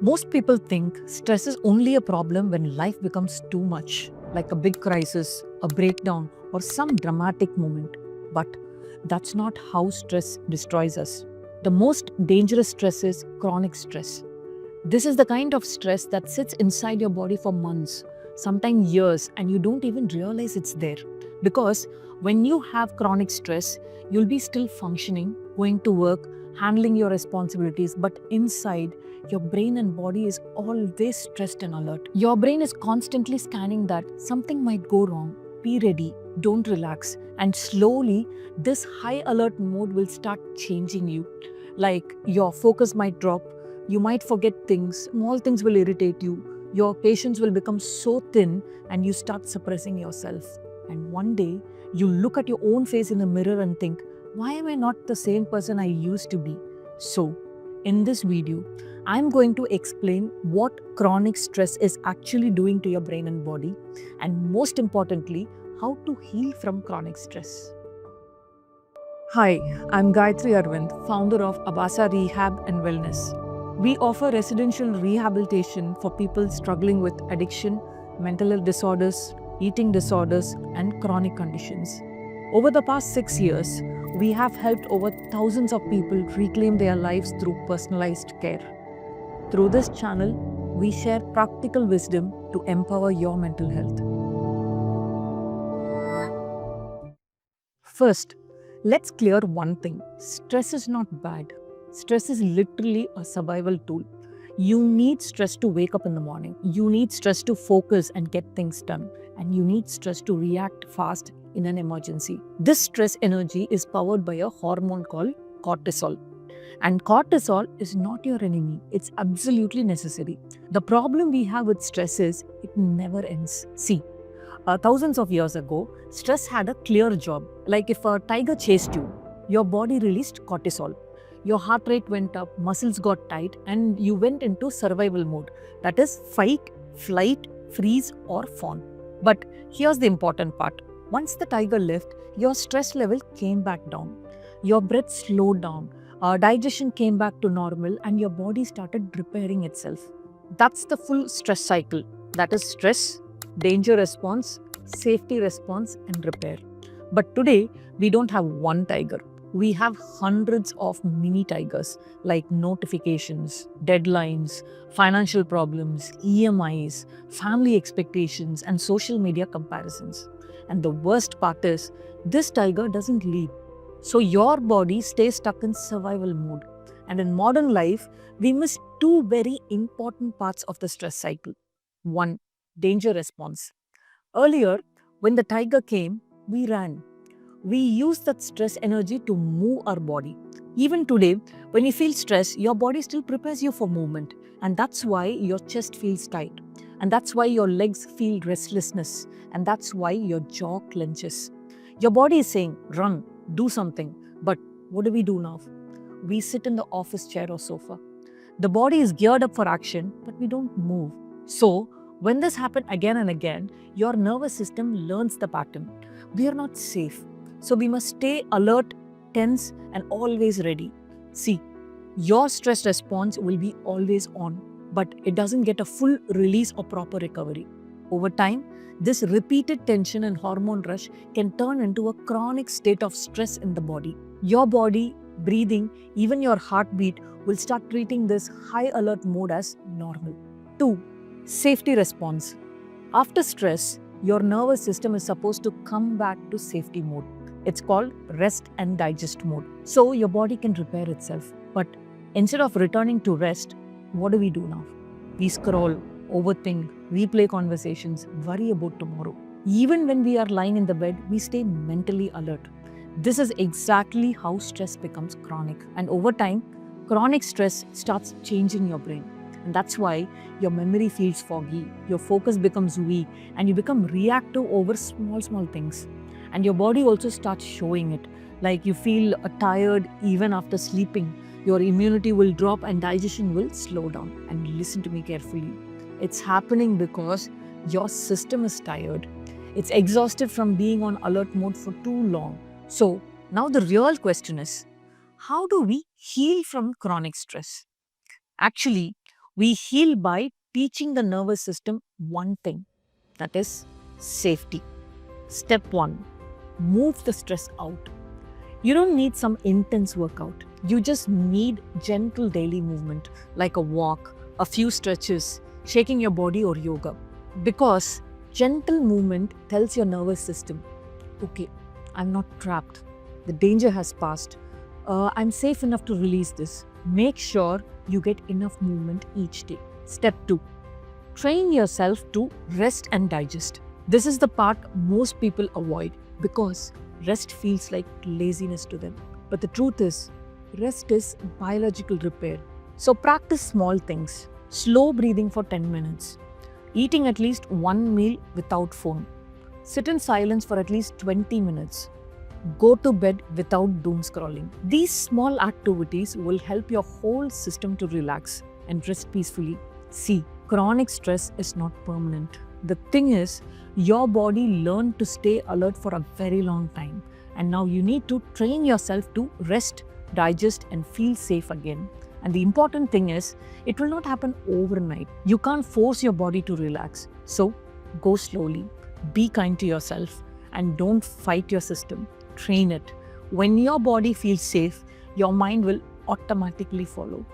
Most people think stress is only a problem when life becomes too much, like a big crisis, a breakdown, or some dramatic moment. But that's not how stress destroys us. The most dangerous stress is chronic stress. This is the kind of stress that sits inside your body for months, sometimes years, and you don't even realize it's there. Because when you have chronic stress, you'll be still functioning, going to work, handling your responsibilities, but inside, your brain and body is always stressed and alert. Your brain is constantly scanning that something might go wrong. Be ready, don't relax. And slowly, this high alert mode will start changing you. Like your focus might drop, you might forget things, small things will irritate you, your patience will become so thin, and you start suppressing yourself. And one day, you look at your own face in the mirror and think, why am I not the same person I used to be? So, in this video, I'm going to explain what chronic stress is actually doing to your brain and body, and most importantly, how to heal from chronic stress. Hi, I'm Gayatri Arvind, founder of Abasa Rehab and Wellness. We offer residential rehabilitation for people struggling with addiction, mental health disorders, eating disorders, and chronic conditions. Over the past 6 years, we have helped over thousands of people reclaim their lives through personalized care. Through this channel, we share practical wisdom to empower your mental health. First, let's clear one thing. Stress is not bad. Stress is literally a survival tool. You need stress to wake up in the morning. You need stress to focus and get things done. And you need stress to react fast in an emergency. This stress energy is powered by a hormone called cortisol. And cortisol is not your enemy. It's absolutely necessary. The problem we have with stress is it never ends. See, thousands of years ago, stress had a clear job. Like if a tiger chased you, your body released cortisol. Your heart rate went up, muscles got tight, and you went into survival mode. That is fight, flight, freeze, or fawn. But here's the important part. Once the tiger left, your stress level came back down. Your breath slowed down, digestion came back to normal, and your body started repairing itself. That's the full stress cycle. That is stress, danger response, safety response, and repair. But today, we don't have one tiger. We have hundreds of mini tigers like notifications, deadlines, financial problems, EMIs, family expectations, and social media comparisons. And the worst part is, this tiger doesn't leave. So your body stays stuck in survival mode. And in modern life, we miss two very important parts of the stress cycle. One, danger response. Earlier, when the tiger came, we ran. We use that stress energy to move our body. Even today, when you feel stress, your body still prepares you for movement. And that's why your chest feels tight. And that's why your legs feel restlessness. And that's why your jaw clenches. Your body is saying, run, do something. But what do we do now? We sit in the office chair or sofa. The body is geared up for action, but we don't move. So, when this happens again and again, your nervous system learns the pattern. We are not safe. So we must stay alert, tense, and always ready. See, your stress response will be always on, but it doesn't get a full release or proper recovery. Over time, this repeated tension and hormone rush can turn into a chronic state of stress in the body. Your body, breathing, even your heartbeat will start treating this high alert mode as normal. 2. Safety response. After stress, your nervous system is supposed to come back to safety mode. It's called rest and digest mode. So your body can repair itself. But instead of returning to rest, what do we do now? We scroll, overthink, replay conversations, worry about tomorrow. Even when we are lying in the bed, we stay mentally alert. This is exactly how stress becomes chronic. And over time, chronic stress starts changing your brain. And that's why your memory feels foggy, your focus becomes weak, and you become reactive over small things. And your body also starts showing it. Like you feel tired even after sleeping. Your immunity will drop and digestion will slow down. And listen to me carefully. It's happening because your system is tired. It's exhausted from being on alert mode for too long. So now the real question is, how do we heal from chronic stress? Actually, We heal by teaching the nervous system one thing, that is safety. Step 1, move the stress out. You don't need some intense workout. You just need gentle daily movement like a walk, a few stretches, shaking your body or yoga. Because gentle movement tells your nervous system, okay, I'm not trapped. The danger has passed. I'm safe enough to release this. Make sure you get enough movement each day. Step 2, train yourself to rest and digest. This is the part most people avoid because rest feels like laziness to them. But the truth is, rest is biological repair. So practice small things. Slow breathing for 10 minutes. Eating at least one meal without phone. Sit in silence for at least 20 minutes. Go to bed without doom scrolling. These small activities will help your whole system to relax and rest peacefully. See, chronic stress is not permanent. The thing is, your body learned to stay alert for a very long time. And now you need to train yourself to rest, digest, and feel safe again. And the important thing is, it will not happen overnight. You can't force your body to relax. So, go slowly, be kind to yourself, and don't fight your system. Train it. When your body feels safe, your mind will automatically follow.